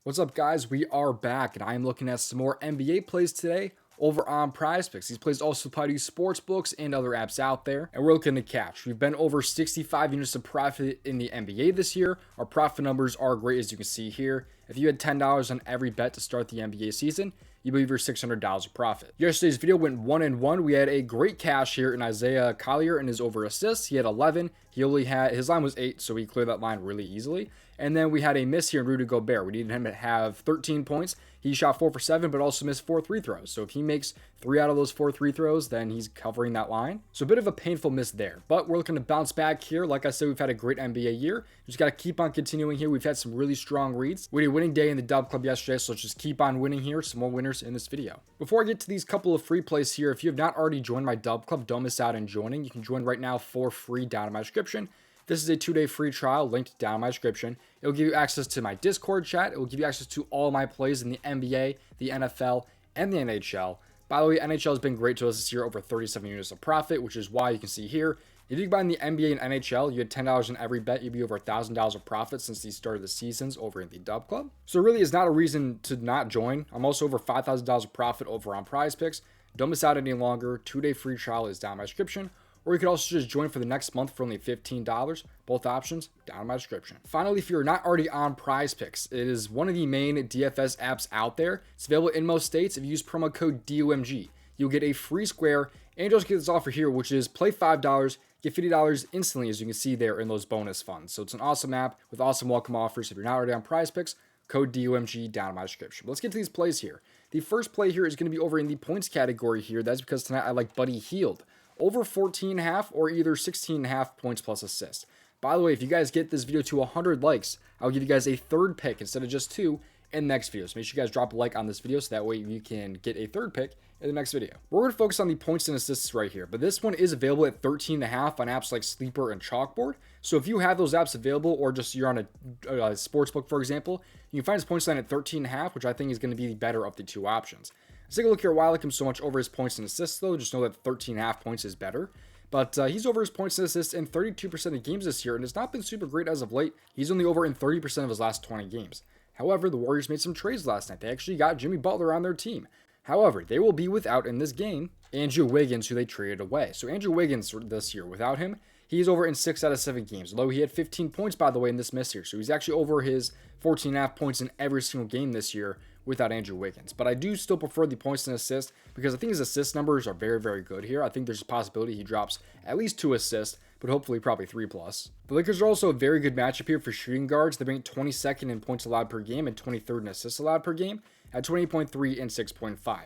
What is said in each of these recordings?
What's up, guys? We are back, and I am looking at some more NBA plays today over on PrizePicks. These plays also apply to sports books and other apps out there, and we're looking to catch. We've been over 65 units of profit in the NBA this year. Our profit numbers are great, as you can see here. If you had $10 on every bet to start the NBA season, you believe you're $600 of profit. Yesterday's video went 1-1. We had a great cash here in Isaiah Collier and his over assists. He had 11. His line was 8, so he cleared that line really easily. And then we had a miss here in Rudy Gobert. We needed him to have 13 points. He shot 4 for 7, but also missed 4 free throws. So if he makes 3 out of those 4 free throws, then he's covering that line. So a bit of a painful miss there. But we're looking to bounce back here. Like I said, we've had a great NBA year. Just got to keep on continuing here. We've had some really strong reads. We had a winning day in the DubClub yesterday, so let's just keep on winning here. Some more winners in this video. Before I get to these couple of free plays here, if you have not already joined my DubClub, don't miss out on joining. You can join right now for free down in my description. This is a 2-day free trial linked down in my description. It will give you access to my Discord chat. It will give you access to all my plays in the NBA, the NFL, and the NHL. By the way, NHL has been great to us this year, over 37 units of profit, which is why you can see here. If you buy in the NBA and NHL, you had $10 on every bet, you'd be over $1,000 of profit since the start of the seasons over in the DubClub. So really is not a reason to not join. I'm also over $5,000 of profit over on PrizePicks. Don't miss out any longer. 2-day free trial is down in my description. Or you could also just join for the next month for only $15. Both options down in my description. Finally, if you're not already on PrizePicks, it is one of the main DFS apps out there. It's available in most states. If you use promo code DOMG, you'll get a free square. And you'll just get this offer here, which is play $5, get $50 instantly, as you can see there in those bonus funds. So it's an awesome app with awesome welcome offers. If you're not already on PrizePicks, code DOMG down in my description. But let's get to these plays here. The first play here is going to be over in the points category here. That's because tonight I like Buddy Hield. Over 14.5 or either 16.5 points plus assists. By the way, if you guys get this video to 100 likes, I'll give you guys a third pick instead of just 2 in the next video. So make sure you guys drop a like on this video so that way you can get a third pick in the next video. We're going to focus on the points and assists right here, but this one is available at 13.5 on apps like Sleeper and Chalkboard. So if you have those apps available, or just you're on a sports book, for example, you can find his points line at 13.5, which I think is going to be the better of the two options. Let's take a look here. Why I like him so much over his points and assists, though. Just know that 13.5 points is better. But he's over his points and assists in 32% of games this year, and it's not been super great as of late. He's only over in 30% of his last 20 games. However, the Warriors made some trades last night. They actually got Jimmy Butler on their team. However, they will be without, in this game, Andrew Wiggins, who they traded away. So Andrew Wiggins this year, without him, he's over in 6 out of 7 games. Although he had 15 points, by the way, in this miss here. So he's actually over his 14.5 points in every single game this year without Andrew Wiggins. But I do still prefer the points and assists because I think his assist numbers are very, very good here. I think there's a possibility he drops at least 2 assists, but hopefully probably 3+. The Lakers are also a very good matchup here for shooting guards. They rank 22nd in points allowed per game and 23rd in assists allowed per game at 28.3 and 6.5.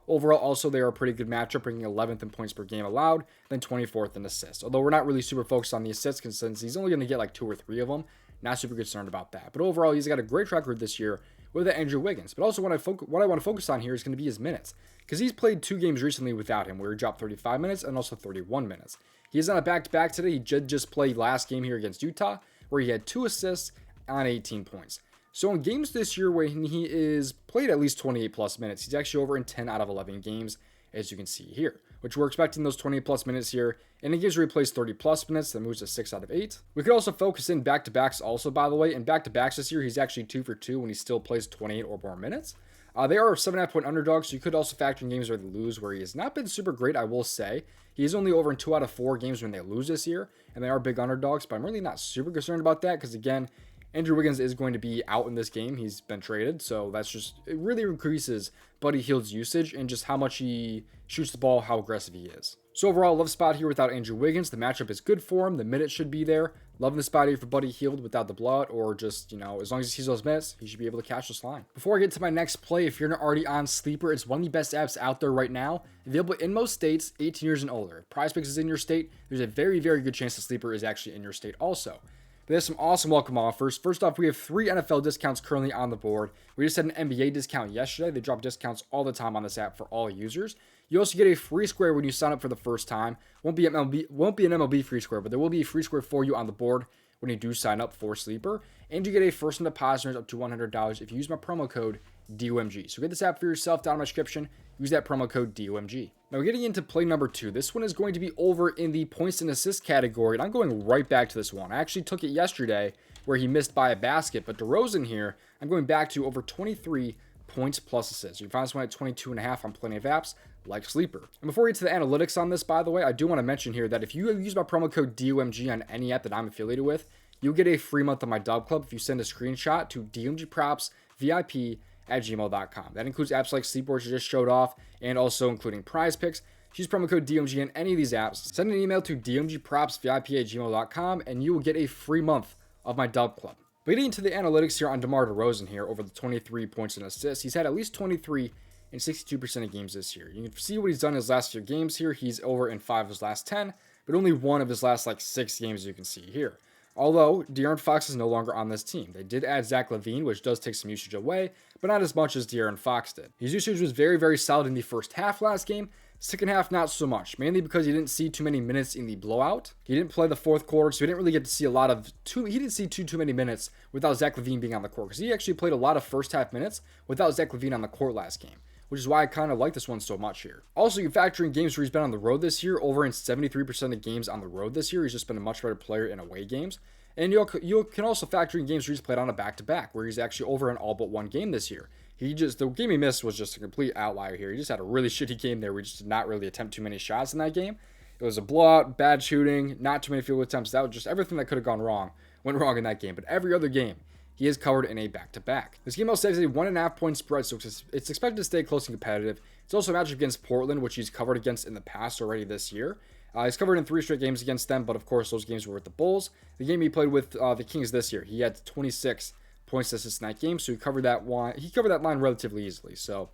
Overall, also, they are a pretty good matchup, ranking 11th in points per game allowed, then 24th in assists. Although we're not really super focused on the assists since he's only going to get like 2 or 3 of them. Not super concerned about that. But overall, he's got a great track record this year with Andrew Wiggins. But also what I want to focus on here is going to be his minutes. Because he's played 2 games recently without him, where he dropped 35 minutes and also 31 minutes. He's on a back-to-back today. He just played last game here against Utah, where he had 2 assists on 18 points. So in games this year where he is played at least 28 plus minutes, he's actually over in 10 out of 11 games, as you can see here, which we're expecting those 28 plus minutes here. And in games where he plays 30 plus minutes, that moves to 6 out of 8. We could also focus in back-to-backs also, by the way. In back-to-backs this year, he's actually 2 for 2 when he still plays 28 or more minutes. They are 7.5 point underdogs, so you could also factor in games where they lose, where he has not been super great, I will say. He's only over in 2 out of 4 games when they lose this year, and they are big underdogs, but I'm really not super concerned about that, because again, Andrew Wiggins is going to be out in this game. He's been traded, so that's just, it really increases Buddy Hield's usage and just how much he shoots the ball, how aggressive he is. So overall, love spot here without Andrew Wiggins. The matchup is good for him. The minutes should be there. Loving the spot here for Buddy Hield without the blowout, or just, as long as he sees those minutes, he should be able to catch this line. Before I get to my next play, if you're not already on Sleeper, it's one of the best apps out there right now. Available in most states, 18 years and older. If PrizePicks is in your state, there's a very, very good chance that Sleeper is actually in your state also. There's some awesome welcome offers. First off, we have 3 NFL discounts currently on the board. We just had an NBA discount yesterday. They drop discounts all the time on this app for all users. You also get a free square when you sign up for the first time. Won't be an MLB free square, but there will be a free square for you on the board when you do sign up for Sleeper. And you get a first deposit up to $100 if you use my promo code DOMG. So get this app for yourself down in my description. Use that promo code DOMG. Now getting into play number 2. This one is going to be over in the points and assists category, and I'm going right back to this one. I actually took it yesterday where he missed by a basket. But DeRozan here, I'm going back to over 23 points plus assists. You can find this one at 22.5 on plenty of apps like Sleeper. And before we get to the analytics on this, by the way, I do want to mention here that if you use my promo code DOMG on any app that I'm affiliated with, you'll get a free month of my DubClub if you send a screenshot to domgpropsvip@gmail.com. That includes apps like Sleeper, which I just showed off, and also including PrizePicks. Use promo code DOMG in any of these apps. Send an email to domgpropsvip@gmail.com, and you will get a free month of my DubClub. But getting into the analytics here on DeMar DeRozan here, over the 23 points and assists, he's had at least 23 in 62% of games this year. You can see what he's done in his last few games here. He's over in 5 of his last 10, but only 1 of his last 6 games you can see here. Although De'Aaron Fox is no longer on this team. They did add Zach LaVine, which does take some usage away, but not as much as De'Aaron Fox did. His usage was very, very solid in the first half last game. Second half, not so much, mainly because he didn't see too many minutes in the blowout. He didn't play the fourth quarter, so he didn't really get to see he didn't see too many minutes without Zach LaVine being on the court, because he actually played a lot of first half minutes without Zach LaVine on the court last game, which is why I kind of like this one so much here. Also, you can factor in games where he's been on the road this year. Over in 73% of games on the road this year, he's just been a much better player in away games. And you can also factor in games where he's played on a back-to-back, where he's actually over in all but one game this year. The game he missed was just a complete outlier here. He just had a really shitty game there. We just did not really attempt too many shots in that game. It was a blowout, bad shooting, not too many field goal attempts. That was just everything that could have gone wrong went wrong in that game. But every other game, he is covered in a back-to-back. This game also has a 1.5 point spread, so it's expected to stay close and competitive. It's also a matchup against Portland, which he's covered against in the past already this year. He's covered in 3 straight games against them, but of course those games were with the Bulls. The game he played with the Kings this year, he had 26 points assists in that game, so he covered that line relatively easily. So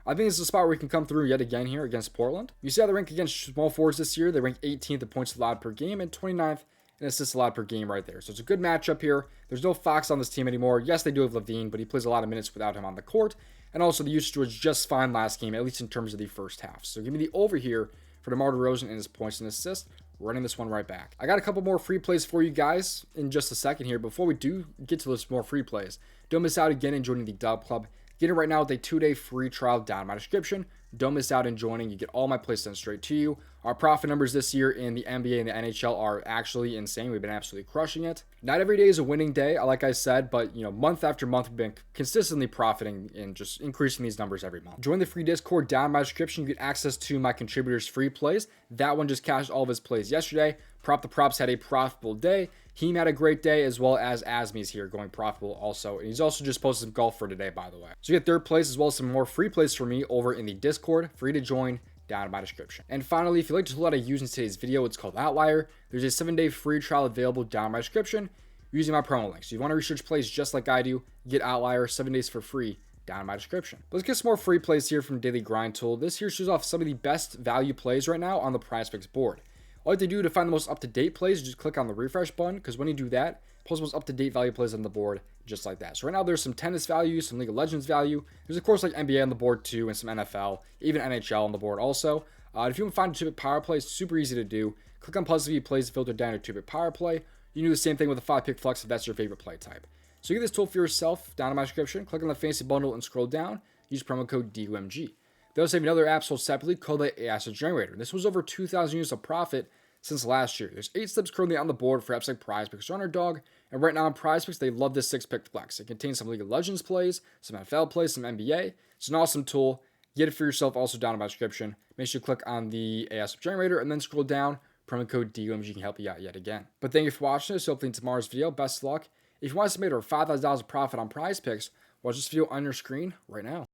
I think this is a spot where he can come through yet again here against Portland. You see how they rank against small forwards this year. They rank 18th in points allowed per game and 29th in assists allowed per game right there. So it's a good matchup here. There's no Fox on this team anymore. Yes, they do have LaVine, but he plays a lot of minutes without him on the court. And also the usage was just fine last game, at least in terms of the first half. So give me the over here for DeMar DeRozan and his points and assists. Running this one right back. I got a couple more free plays for you guys in just a second here. Before we do get to those more free plays, don't miss out again in joining the DubClub. Get it right now with a 2-day free trial down in my description. Don't miss out in joining. You get all my plays sent straight to you. Our profit numbers this year in the NBA and the NHL are actually insane. We've been absolutely crushing it. Not every day is a winning day, like I said, but month after month, we've been consistently profiting and just increasing these numbers every month. Join the free Discord down in my description. You get access to my contributors' free plays. That one just cashed all of his plays yesterday. Prop the Props had a profitable day. Heem had a great day, as well as Asmi's here going profitable also. And he's also just posted some golf for today, by the way. So you get third place as well as some more free plays for me over in the Discord. Free to join down in my description. And finally, if you like to tool that I use in today's video, it's called Outlier. There's a 7-day free trial available down in my description using my promo link. So you want to research plays just like I do, get Outlier 7 days for free down in my description. But let's get some more free plays here from Daily Grind Tool. This here shows off some of the best value plays right now on the PrizePicks board. All you have to do to find the most up-to-date plays is just click on the refresh button, because when you do that, it pulls the most up-to-date value plays on the board just like that. So right now there's some tennis value, some League of Legends value. There's of course like NBA on the board too, and some NFL, even NHL on the board also. If you want to find a 2-bit power play, it's super easy to do. Click on PrizePicks plays filter down to 2-bit power play. You can do the same thing with a 5-pick flex if that's your favorite play type. So get this tool for yourself down in my description. Click on the fancy bundle and scroll down. Use promo code DOMG. They also have another app sold separately called the Asset Generator. This was over 2,000 units of profit since last year. There's 8 slips currently on the board for apps like PrizePicks or Underdog, and right now on PrizePicks, they love this 6-pick flex. It contains some League of Legends plays, some NFL plays, some NBA. It's an awesome tool. Get it for yourself also down in my description. Make sure you click on the ASP Generator and then scroll down. Promo code DOMG can help you out yet again. But thank you for watching this. Hopefully in tomorrow's video. Best of luck. If you want to submit over $5,000 of profit on PrizePicks, watch this video on your screen right now.